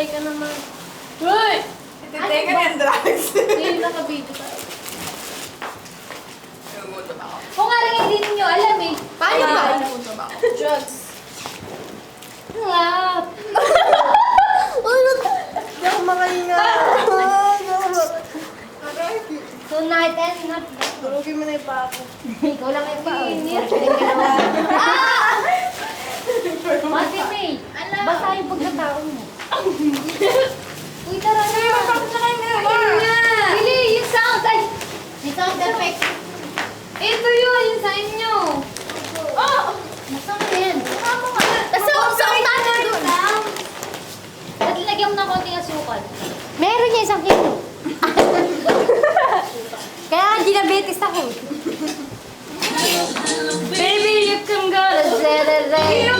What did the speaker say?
Patay ka naman. Uy! Titake ka ng drugs. Hindi naka-video tayo. Nagugutom ako. Kung nga rin hindi ninyo alam eh. Paano ba? Nagugutom ako. Drugs. Lap. Hindi ako makahinga. Tonight and not. Durugin mo na yung pa ako. Ikaw lang yung pa. Init. Mati May, basta yung pagkataon mo. Uy, tara na. Bakit na kayo ngayon? Ayun nga. Pili, yung sound. Ay, yung sound effect. Ito yun, yung sa inyo. Oh! Basta mo yan. Tama nga. Basta usap natin doon. At lagyan mo ng konting asukal. Meron niya 1 kilo. Kaya diabetes ako. Baby, you can go to Zerere.